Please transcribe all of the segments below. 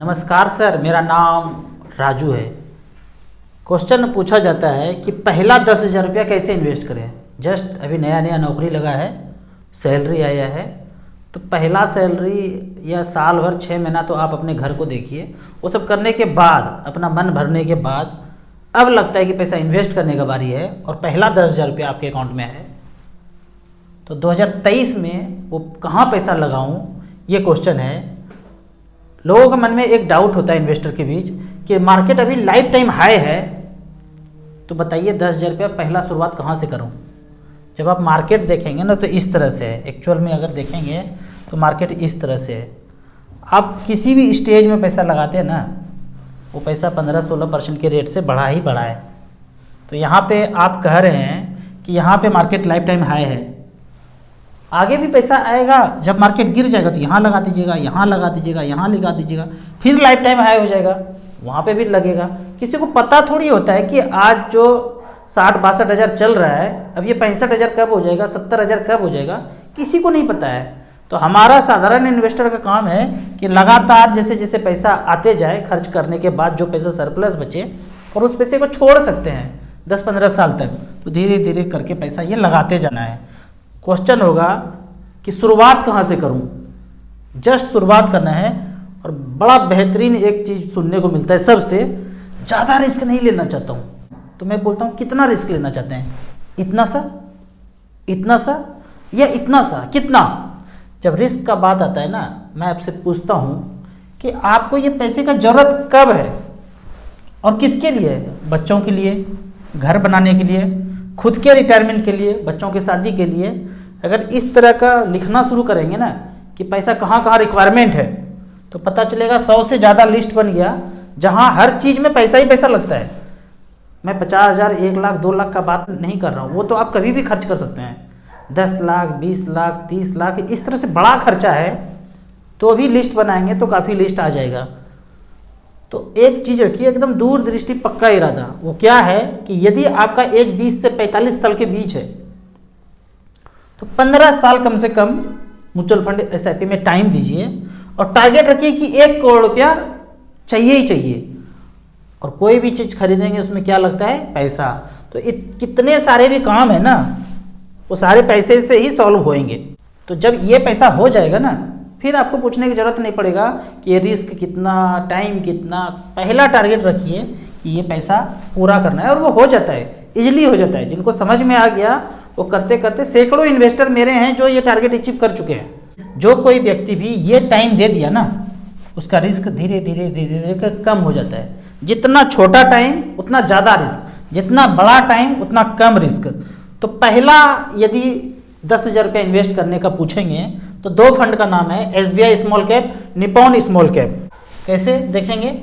नमस्कार सर, मेरा नाम राजू है। क्वेश्चन पूछा जाता है कि पहला 10,000 रुपया कैसे इन्वेस्ट करें। जस्ट अभी नया नया नौकरी लगा है, सैलरी आया है, तो पहला सैलरी या साल भर 6 महीना तो आप अपने घर को देखिए। वो सब करने के बाद, अपना मन भरने के बाद अब लगता है कि पैसा इन्वेस्ट करने का बारी है और पहला 10,000 रुपया आपके अकाउंट में है, तो 2023 में वो कहाँ पैसा लगाऊं, ये क्वेश्चन है। लोगों के मन में एक डाउट होता है इन्वेस्टर के बीच कि मार्केट अभी लाइफ टाइम हाई है, तो बताइए 10,000 रुपया पहला शुरुआत कहाँ से करूं। जब आप मार्केट देखेंगे ना तो इस तरह से है, एक्चुअल में अगर देखेंगे तो मार्केट इस तरह से है। आप किसी भी स्टेज में पैसा लगाते हैं ना, वो पैसा 15-16% के रेट से बढ़ा ही बढ़ा है। तो यहाँ पे आप कह रहे हैं कि यहाँ पे मार्केट लाइफ टाइम हाई है, आगे भी पैसा आएगा। जब मार्केट गिर जाएगा तो यहाँ लगा दीजिएगा, यहाँ लगा दीजिएगा, यहाँ लगा दीजिएगा, फिर लाइफ टाइम हाई हो जाएगा, वहाँ पे भी लगेगा। किसी को पता थोड़ी होता है कि आज जो 60-62 हज़ार चल रहा है, अब ये 65 हज़ार कब हो जाएगा, 70 हज़ार कब हो जाएगा, किसी को नहीं पता है। तो हमारा साधारण इन्वेस्टर का काम है कि लगातार जैसे जैसे पैसा आते जाए, खर्च करने के बाद जो पैसा सरप्लस बचे और उस पैसे को छोड़ सकते हैं 10-15 साल तक, तो धीरे धीरे करके पैसा ये लगाते जाना है। क्वेश्चन होगा कि शुरुआत कहाँ से करूं। जस्ट शुरुआत करना है। और बड़ा बेहतरीन एक चीज़ सुनने को मिलता है सबसे, ज़्यादा रिस्क नहीं लेना चाहता हूं। तो मैं बोलता हूं कितना रिस्क लेना चाहते हैं, इतना सा, इतना सा या इतना सा, कितना। जब रिस्क का बात आता है ना, मैं आपसे पूछता हूं कि आपको ये पैसे का ज़रूरत कब है और किसके लिए है। बच्चों के लिए, घर बनाने के लिए, खुद के रिटायरमेंट के लिए, बच्चों की शादी के लिए। अगर इस तरह का लिखना शुरू करेंगे ना कि पैसा कहाँ कहाँ रिक्वायरमेंट है, तो पता चलेगा 100 से ज़्यादा लिस्ट बन गया, जहाँ हर चीज़ में पैसा ही पैसा लगता है। मैं 50 हज़ार, 1 लाख, 2 लाख का बात नहीं कर रहा हूँ, वो तो आप कभी भी खर्च कर सकते हैं। 10 लाख, 20 लाख, 30 लाख, इस तरह से बड़ा खर्चा है तो भी लिस्ट बनाएंगे तो काफ़ी लिस्ट आ जाएगा। तो एक चीज़ रखिए, एकदम दूरदृष्टि, पक्का इरादा। वो क्या है कि यदि आपका एज 20 से 45 साल के बीच है तो 15 साल कम से कम म्यूचुअल फंड SIP में टाइम दीजिए और टारगेट रखिए कि 1 करोड़ रुपया चाहिए ही चाहिए। और कोई भी चीज़ खरीदेंगे उसमें क्या लगता है, पैसा। तो कितने सारे भी काम है ना, वो सारे पैसे से ही सॉल्व होएंगे। तो जब ये पैसा हो जाएगा ना, फिर आपको पूछने की ज़रूरत नहीं पड़ेगा कि ये रिस्क कितना, टाइम कितना। पहला टारगेट रखिए कि ये पैसा पूरा करना है और वो हो जाता है, इजीली हो जाता है। जिनको समझ में आ गया वो करते करते, सैकड़ों इन्वेस्टर मेरे हैं जो ये टारगेट अचीव कर चुके हैं। जो कोई व्यक्ति भी ये टाइम दे दिया ना, उसका रिस्क धीरे धीरे धीरे धीरे कम हो जाता है। जितना छोटा टाइम उतना ज़्यादा रिस्क, जितना बड़ा टाइम उतना कम रिस्क। तो पहला यदि 10,000 रुपया इन्वेस्ट करने का पूछेंगे तो 2 फंड का नाम है SBI small cap, Nippon small cap. कैसे देखेंगे,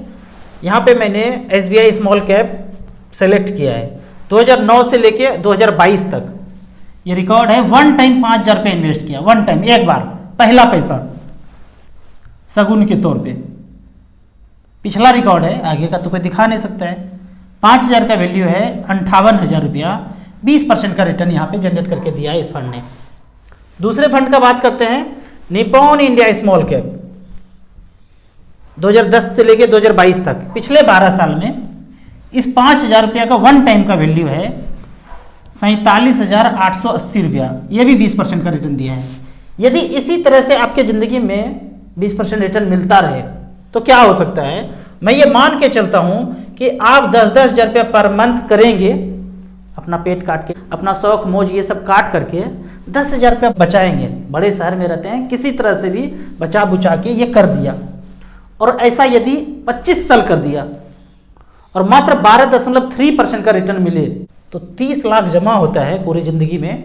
यहाँ पे मैंने SBI स्मॉल कैप सेलेक्ट किया है। 2009 से लेके 2022 तक ये रिकॉर्ड है। 1 टाइम 5,000 रुपये इन्वेस्ट किया, 1 टाइम, एक बार, पहला पैसा सगुन के तौर पे। पिछला रिकॉर्ड है, आगे का तो कोई दिखा नहीं सकता है। 5,000 का वैल्यू है, 58,000 रुपया, 20% का रिटर्न यहाँ पे जनरेट करके दिया है इस फंड ने। दूसरे फंड का बात करते हैं, निप्पॉन इंडिया स्मॉल कैप। 2010 से लेके 2022 तक, पिछले 12 साल में इस 5,000 रुपया का 1 टाइम का वैल्यू है 47,880 रुपया। ये भी 20% का रिटर्न दिया है। यदि इसी तरह से आपके ज़िंदगी में 20% रिटर्न मिलता रहे तो क्या हो सकता है। मैं ये मान के चलता हूँ कि आप 10-10 हज़ार रुपया पर मंथ करेंगे, अपना पेट काट के, अपना शौक मौज ये सब काट करके 10,000 रुपया बचाएंगे। बड़े शहर में रहते हैं, किसी तरह से भी बचा बुचा के ये कर दिया। और ऐसा यदि 25 साल कर दिया और मात्र 12.3% का रिटर्न मिले तो 30 लाख जमा होता है पूरी ज़िंदगी में,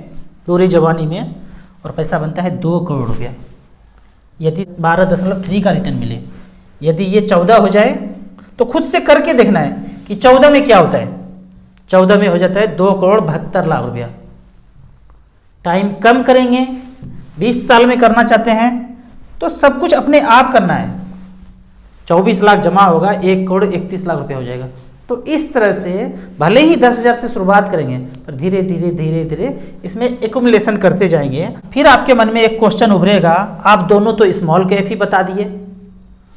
पूरी जवानी में, और पैसा बनता है 2 करोड़ रुपया यदि 12.3 का रिटर्न मिले। यदि ये 14 हो जाए तो खुद से करके देखना है कि 14 में क्या होता है। 14 में हो जाता है 2,72 लाख रुपया। टाइम कम करेंगे, 20 साल में करना चाहते हैं तो सब कुछ अपने आप करना है। 24 लाख जमा होगा, 1,31 लाख रुपया हो जाएगा। तो इस तरह से भले ही 10,000 से शुरुआत करेंगे पर धीरे धीरे धीरे धीरे इसमें एक्युमुलेशन करते जाएंगे। फिर आपके मन में एक क्वेश्चन उभरेगा, आप दोनों तो स्मॉल कैप ही बता दिए,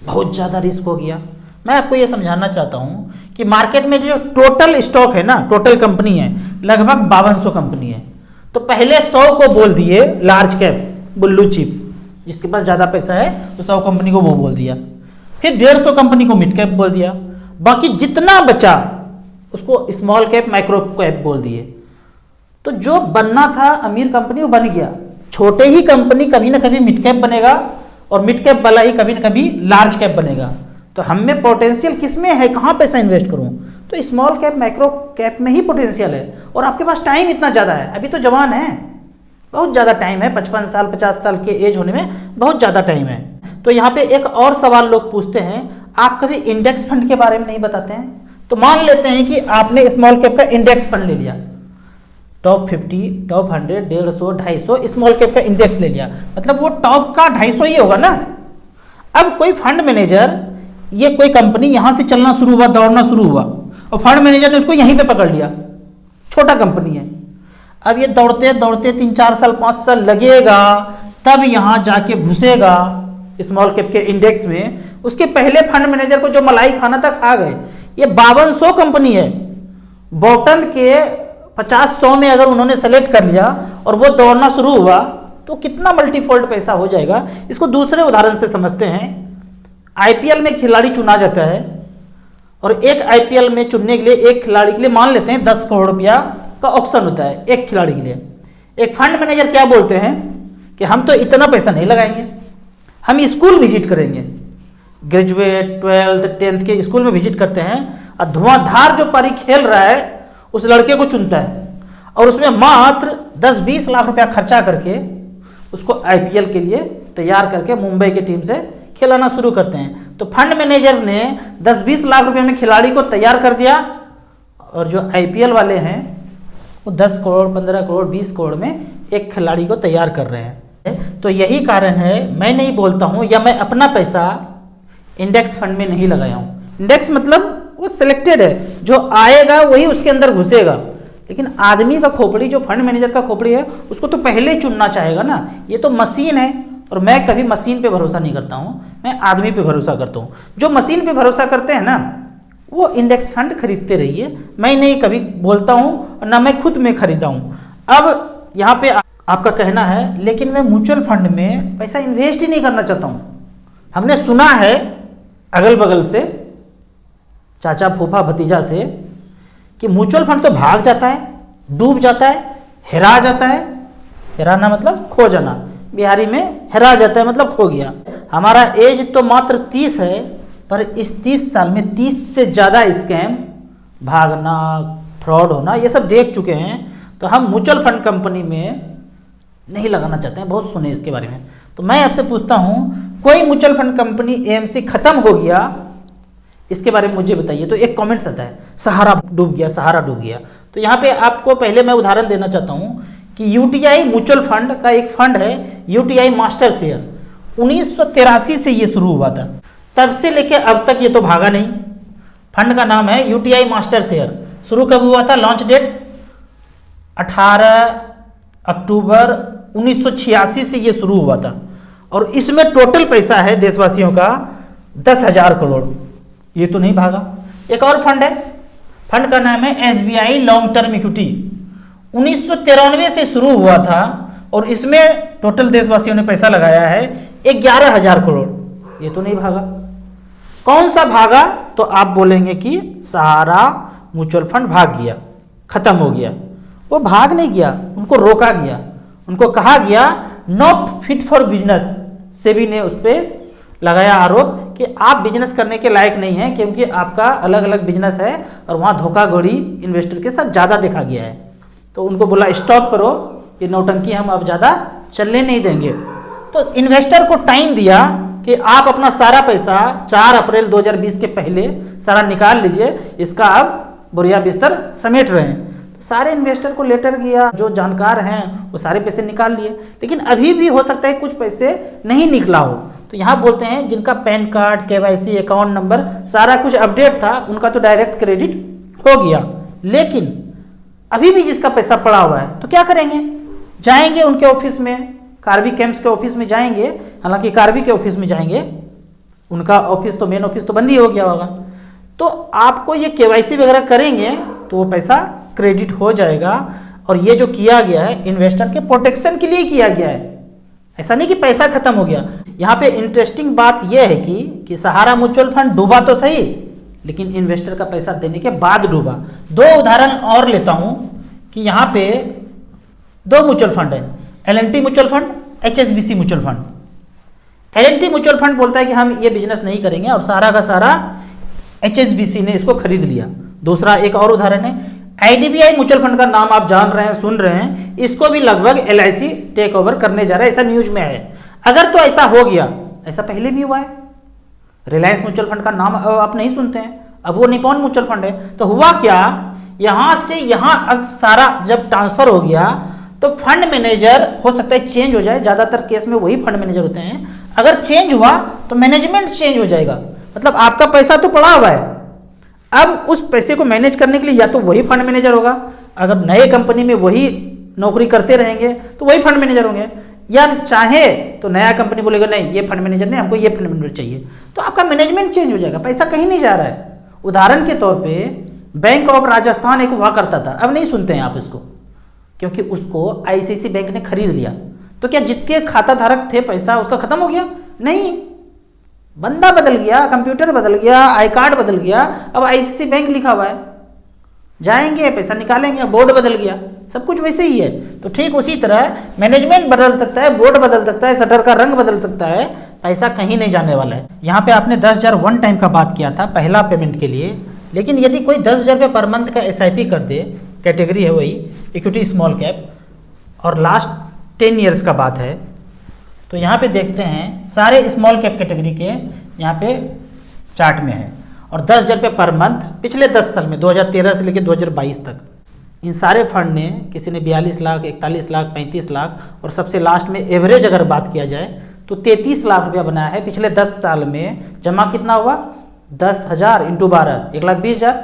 बहुत ज़्यादा रिस्क हो गया। मैं आपको ये समझाना चाहता हूँ कि मार्केट में जो टोटल स्टॉक है ना, टोटल कंपनी है लगभग 5200 कंपनी है। तो पहले 100 को बोल दिए लार्ज कैप बुल्लू चिप, जिसके पास ज़्यादा पैसा है तो 100 कंपनी को वो बोल दिया। फिर 150 कंपनी को मिड कैप बोल दिया, बाकी जितना बचा उसको स्मॉल कैप माइक्रो कैप बोल दिए। तो जो बनना था अमीर कंपनी वो बन गया। छोटे ही कंपनी कभी ना कभी मिड कैप बनेगा और मिड कैप वाला ही कभी ना कभी लार्ज कैप बनेगा। तो हम में पोटेंशियल किस में है, कहाँ पैसा इन्वेस्ट करूँ? तो स्मॉल कैप माइक्रो कैप में ही पोटेंशियल है। और आपके पास टाइम इतना ज़्यादा है, अभी तो जवान है, बहुत ज़्यादा टाइम है, 55 साल 50 साल के एज होने में बहुत ज़्यादा टाइम है। तो यहाँ पे एक और सवाल लोग पूछते हैं, आप कभी इंडेक्स फंड के बारे में नहीं बताते हैं। तो मान लेते हैं कि आपने स्मॉल कैप का इंडेक्स फंड ले लिया, टॉप 50, टॉप 100, 150, 250 स्मॉल कैप का इंडेक्स ले लिया, मतलब वो टॉप का 250 ही होगा ना। अब कोई फंड मैनेजर, ये कोई कंपनी यहाँ से चलना शुरू हुआ, दौड़ना शुरू हुआ और फंड मैनेजर ने उसको यहीं पे पकड़ लिया, छोटा कंपनी है। अब ये दौड़ते दौड़ते 3-4 साल 5 साल लगेगा, तब यहाँ जाके घुसेगा स्मॉल कैप के इंडेक्स में। उसके पहले फंड मैनेजर को जो मलाई खाना तक आ गए। ये 5200 कंपनी है, बॉटम के 50-100 में अगर उन्होंने सेलेक्ट कर लिया और वो दौड़ना शुरू हुआ तो कितना मल्टीफोल्ड पैसा हो जाएगा। इसको दूसरे उदाहरण से समझते हैं। आईपीएल में खिलाड़ी चुना जाता है और एक आईपीएल में चुनने के लिए एक खिलाड़ी के लिए मान लेते हैं 10 करोड़ रुपया का ऑक्शन होता है एक खिलाड़ी के लिए। एक फंड मैनेजर क्या बोलते हैं कि हम तो इतना पैसा नहीं लगाएंगे, हम स्कूल विजिट करेंगे, ग्रेजुएट 12th 10th के स्कूल में विजिट करते हैं और धुआंधार जो पारी खेल रहा है उस लड़के को चुनता है और उसमें मात्र 10-20 लाख रुपया खर्चा करके उसको आईपीएल के लिए तैयार करके मुंबई की टीम से खिलाना शुरू करते हैं। तो फंड मैनेजर ने 10-20 लाख रुपए में खिलाड़ी को तैयार कर दिया और जो आईपीएल वाले हैं वो 10 करोड़ 15 करोड़ 20 करोड़ में एक खिलाड़ी को तैयार कर रहे हैं। तो यही कारण है, मैं नहीं बोलता हूँ या मैं अपना पैसा इंडेक्स फंड में नहीं लगाया हूँ। इंडेक्स मतलब वो सिलेक्टेड है, जो आएगा वही उसके अंदर घुसेगा। लेकिन आदमी का खोपड़ी, जो फंड मैनेजर का खोपड़ी है, उसको तो पहले ही चुनना चाहेगा ना। ये तो मशीन है और मैं कभी मशीन पे भरोसा नहीं करता हूँ, मैं आदमी पे भरोसा करता हूँ। जो मशीन पे भरोसा करते हैं ना वो इंडेक्स फंड खरीदते रहिए, मैं नहीं कभी बोलता हूँ और ना मैं खुद में खरीदा हूँ। अब यहाँ पे आपका कहना है लेकिन मैं म्यूचुअल फंड में पैसा इन्वेस्ट ही नहीं करना चाहता हूँ। हमने सुना है अगल बगल से, चाचा फूफा भतीजा से, कि म्यूचुअल फंड तो भाग जाता है, डूब जाता है, हेरा जाता है। हेराना मतलब खो जाना, बिहारी में हेरा जाता है मतलब खो गया। हमारा एज तो मात्र 30 है, पर इस 30 साल में 30 से ज़्यादा स्कैम, भागना, फ्रॉड होना, ये सब देख चुके हैं। तो हम म्यूचुअल फंड कंपनी में नहीं लगाना चाहते हैं, बहुत सुने इसके बारे में। तो मैं आपसे पूछता हूँ, कोई म्यूचुअल फंड कंपनी एएमसी खत्म हो गया, इसके बारे में मुझे बताइए। तो एक कमेंट्स आता है, सहारा डूब गया, सहारा डूब गया। तो यहाँ पे आपको पहले मैं उदाहरण देना चाहता हूँ कि यूटीआई म्यूचुअल फंड का एक फंड है, यूटीआई मास्टर शेयर। 1983 से ये शुरू हुआ था, तब से लेके अब तक ये तो भागा नहीं। फंड का नाम है यूटीआई मास्टर शेयर। शुरू कब हुआ था? लॉन्च डेट 18 अक्टूबर 1986 से ये शुरू हुआ था और इसमें टोटल पैसा है देशवासियों का 10,000 करोड़। ये तो नहीं भागा। एक और फंड है, फंड का नाम है एसबीआई लॉन्ग टर्म इक्विटी। 1993 से शुरू हुआ था और इसमें टोटल देशवासियों ने पैसा लगाया है 11,000 करोड़। ये तो नहीं भागा। कौन सा भागा? तो आप बोलेंगे कि सहारा म्यूचुअल फंड भाग गया, खत्म हो गया। वो भाग नहीं गया, उनको रोका गया, उनको कहा गया not fit for business. SEBI ने उस पर लगाया आरोप कि आप बिजनेस करने के लायक नहीं हैं, क्योंकि आपका अलग अलग बिजनेस है और वहाँ धोखाधड़ी इन्वेस्टर के साथ ज़्यादा देखा गया है। तो उनको बोला स्टॉप करो, ये नौटंकी हम अब ज़्यादा चलने नहीं देंगे। तो इन्वेस्टर को टाइम दिया कि आप अपना सारा पैसा 4 अप्रैल 2020 के पहले सारा निकाल लीजिए, इसका अब बोरिया बिस्तर समेट रहे हैं। तो सारे इन्वेस्टर को लेटर किया, जो जानकार हैं वो सारे पैसे निकाल लिए, लेकिन अभी भी हो सकता है कुछ पैसे नहीं निकला हो। तो यहाँ बोलते हैं जिनका pan card, KYC, account number सारा कुछ अपडेट था, उनका तो डायरेक्ट क्रेडिट हो गया। लेकिन अभी भी जिसका पैसा पड़ा हुआ है तो क्या करेंगे? जाएंगे उनके ऑफिस में, कार्बी कैंप्स के ऑफिस में जाएंगे, हालांकि कार्बी के ऑफिस में जाएंगे उनका ऑफिस तो मेन ऑफिस तो बंद ही हो गया होगा। तो आपको ये केवाईसी वगैरह करेंगे तो वो पैसा क्रेडिट हो जाएगा। और ये जो किया गया है इन्वेस्टर के प्रोटेक्शन के लिए किया गया है, ऐसा नहीं कि पैसा खत्म हो गया। यहाँ पे इंटरेस्टिंग बात यह है कि सहारा म्यूचुअल फंड डूबा तो सही, लेकिन इन्वेस्टर का पैसा देने के बाद डूबा। दो उदाहरण और लेता हूँ कि यहाँ पे दो म्यूचुअल फंड है, L&T mutual fund, HSBC mutual fund. L&T mutual fund बोलता है कि हम ये बिजनेस नहीं करेंगे और सारा का सारा HSBC ने इसको खरीद लिया। दूसरा एक और उदाहरण है IDBI म्यूचुअल फंड का नाम आप जान रहे हैं, सुन रहे हैं, इसको भी लगभग LIC टेक ओवर करने जा रहा है, ऐसा न्यूज में है। अगर तो ऐसा हो गया, ऐसा पहले भी हुआ है, रिलायंस म्यूचुअल फंड का नाम आप नहीं सुनते हैं, अब वो निपॉन म्यूचुअल फंड है। तो हुआ क्या, यहां से यहां सारा जब ट्रांसफर हो गया तो फंड मैनेजर हो सकता है चेंज हो जाए, ज्यादातर केस में वही फंड मैनेजर होते हैं। अगर चेंज हुआ तो मैनेजमेंट चेंज हो जाएगा, मतलब आपका पैसा तो पड़ा हुआ है, अब उस पैसे को मैनेज करने के लिए या तो वही फंड मैनेजर होगा, अगर नए कंपनी में वही नौकरी करते रहेंगे तो वही फंड मैनेजर होंगे, या चाहे तो नया कंपनी बोलेगा नहीं ये फंड मैनेजर नहीं, हमको ये फंड मैनेजर चाहिए, तो आपका मैनेजमेंट चेंज हो जाएगा, पैसा कहीं नहीं जा रहा है। उदाहरण के तौर पे बैंक ऑफ राजस्थान एक हुआ करता था, अब नहीं सुनते हैं आप इसको, क्योंकि उसको ICICI बैंक ने खरीद लिया। तो क्या जिसके खाता धारक थे पैसा उसका खत्म हो गया? नहीं, बंदा बदल गया, कंप्यूटर बदल गया, आई कार्ड बदल गया, अब ICICI बैंक लिखा हुआ है, जाएंगे पैसा निकालेंगे, बोर्ड बदल गया, सब कुछ वैसे ही है। तो ठीक उसी तरह मैनेजमेंट बदल सकता है, बोर्ड बदल सकता है, शटर का रंग बदल सकता है, पैसा कहीं नहीं जाने वाला है। यहाँ पे आपने 10,000 वन टाइम का बात किया था पहला पेमेंट के लिए, लेकिन यदि कोई 10,000 रुपये पर मंथ का SIP कर दे, कैटेगरी है वही इक्विटी स्मॉल कैप, और लास्ट 10 ईयर्स का बात है, तो यहाँ पे देखते हैं सारे स्मॉल कैप कैटेगरी के यहाँ पे चार्ट में है, और 10,000 रुपये पर मंथ पिछले 10 साल में 2013 से लेकर 2022 तक इन सारे फंड ने, किसी ने 42 लाख, 41 लाख, 35 लाख, और सबसे लास्ट में एवरेज अगर बात किया जाए तो 33 लाख रुपया बनाया है पिछले 10 साल में। जमा कितना हुआ? 10,000 इंटू 12, 1,20,000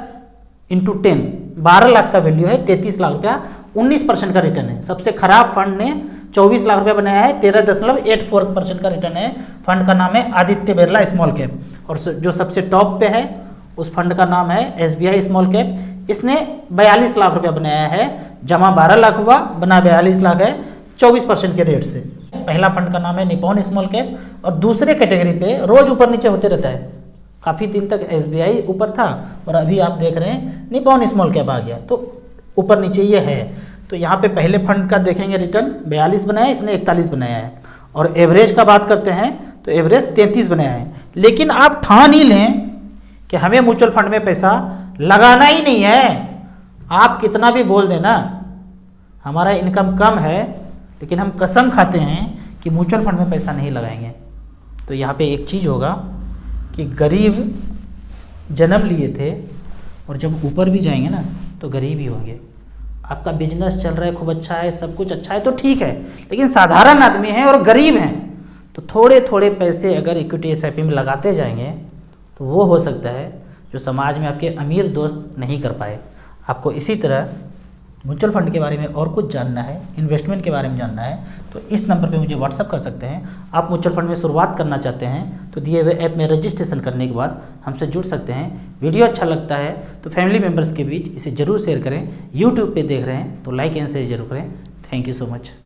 इंटू 10, 12 लाख का वैल्यू है, 33 लाख रुपया, 19% का रिटर्न है। सबसे खराब फंड ने 24 लाख रुपया बनाया है, 13.84% का रिटर्न है। फंड का नाम है आदित्य बिरला स्मॉल कैप, और जो सबसे टॉप पे है उस फंड का नाम है SBI स्मॉल कैप। इसने 42 लाख रुपया बनाया है, जमा 12 लाख हुआ, बना 42 लाख है 24% के रेट से। पहला फंड का नाम है निपॉन स्मॉल कैप, और दूसरे कैटेगरी पे रोज ऊपर नीचे होते रहता है, काफ़ी दिन तक SBI ऊपर था और अभी आप देख रहे हैं निपॉन स्मॉल कैप आ गया, तो ऊपर नीचे ये है। तो यहाँ पे पहले फंड का देखेंगे रिटर्न 42 बनाया है, इसने 41 बनाया है, और एवरेज का बात करते हैं तो एवरेज 33 बनाया है। लेकिन आप ठान ही लें कि हमें म्यूचुअल फंड में पैसा लगाना ही नहीं है, आप कितना भी बोल देना हमारा इनकम कम है, लेकिन हम कसम खाते हैं कि म्यूचुअल फंड में पैसा नहीं लगाएंगे। तो यहाँ पे एक चीज़ होगा कि गरीब जन्म लिए थे और जब ऊपर भी जाएंगे ना तो गरीब ही होंगे। आपका बिजनेस चल रहा है, खूब अच्छा है, सब कुछ अच्छा है तो ठीक है, लेकिन साधारण आदमी हैं और गरीब हैं, तो थोड़े थोड़े पैसे अगर इक्विटी SIP में लगाते जाएंगे तो वो हो सकता है जो समाज में आपके अमीर दोस्त नहीं कर पाए। आपको इसी तरह म्यूचुअल फंड के बारे में और कुछ जानना है, इन्वेस्टमेंट के बारे में जानना है, तो इस नंबर पे मुझे व्हाट्सअप कर सकते हैं। आप म्यूचुअल फंड में शुरुआत करना चाहते हैं तो दिए हुए ऐप में रजिस्ट्रेशन करने के बाद हमसे जुड़ सकते हैं। वीडियो अच्छा लगता है तो फैमिली मेम्बर्स के बीच इसे ज़रूर शेयर करें। यूट्यूब पे देख रहे हैं तो लाइक एंड शेयर जरूर करें। Thank you so much.